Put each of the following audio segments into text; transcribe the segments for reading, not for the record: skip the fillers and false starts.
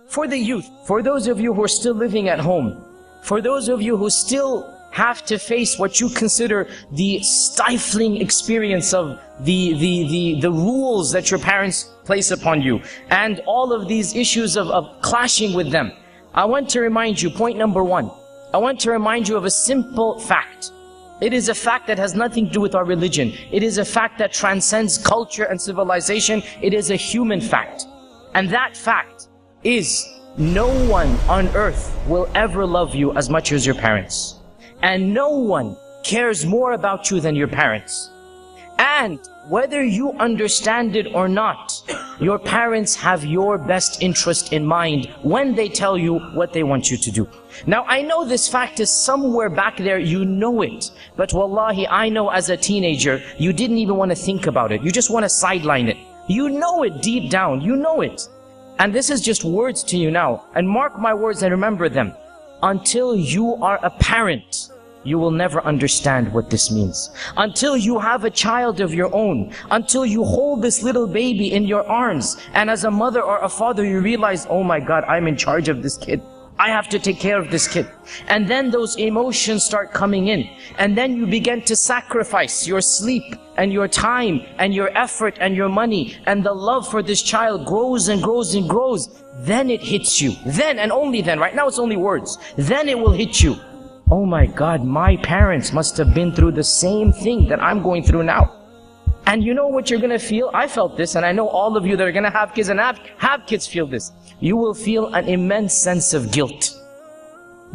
for the youth, for those of you who are still living at home, for those of you who still have to face what you consider the stifling experience of the rules that your parents place upon you, and all of these issues of clashing with them, I want to remind you, point number one, I want to remind you of a simple fact. It is a fact that has nothing to do with our religion. It is a fact that transcends culture and civilization. It is a human fact. And that fact is, no one on earth will ever love you as much as your parents. And no one cares more about you than your parents. And whether you understand it or not, your parents have your best interest in mind when they tell you what they want you to do. Now, I know this fact is somewhere back there, you know it. But wallahi, I know as a teenager, you didn't even want to think about it. You just want to sideline it. You know it deep down, you know it. And this is just words to you now. And mark my words and remember them. Until you are a parent, you will never understand what this means. Until you have a child of your own, until you hold this little baby in your arms, and as a mother or a father you realize, oh my God, I'm in charge of this kid. I have to take care of this kid. And then those emotions start coming in. And then you begin to sacrifice your sleep and your time and your effort and your money. And the love for this child grows and grows and grows. Then it hits you. Then and only then. Right now it's only words. Then it will hit you. Oh my God, my parents must have been through the same thing that I'm going through now. And you know what you're going to feel? I felt this, and I know all of you that are going to have kids and have kids feel this. You will feel an immense sense of guilt.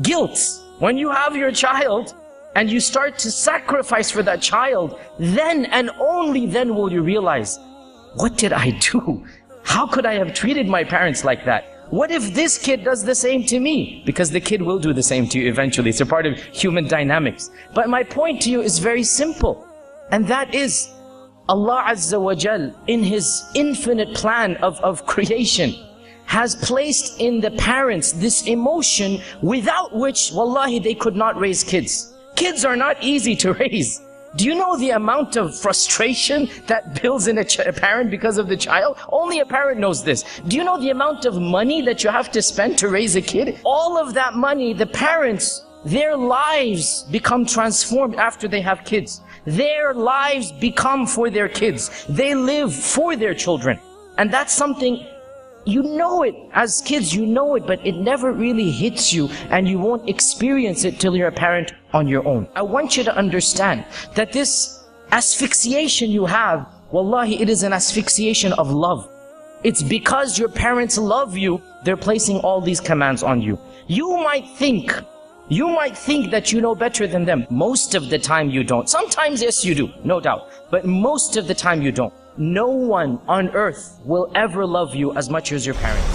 Guilt. When you have your child and you start to sacrifice for that child, then and only then will you realize, what did I do? How could I have treated my parents like that? What if this kid does the same to me? Because the kid will do the same to you eventually. It's a part of human dynamics. But my point to you is very simple. And that is, Allah Azzawajal, in His infinite plan of creation, has placed in the parents this emotion without which, wallahi, they could not raise kids. Kids are not easy to raise. Do you know the amount of frustration that builds in a parent because of the child? Only a parent knows this. Do you know the amount of money that you have to spend to raise a kid? All of that money, the parents, their lives become transformed after they have kids. Their lives become for their kids. They live for their children. And that's something, you know it. As kids, you know it, but it never really hits you, and you won't experience it till you're a parent on your own. I want you to understand that this asphyxiation you have, wallahi, it is an asphyxiation of love. It's because your parents love you, they're placing all these commands on you. You might think that you know better than them. Most of the time you don't. Sometimes, yes, you do, no doubt. But most of the time you don't. No one on earth will ever love you as much as your parents.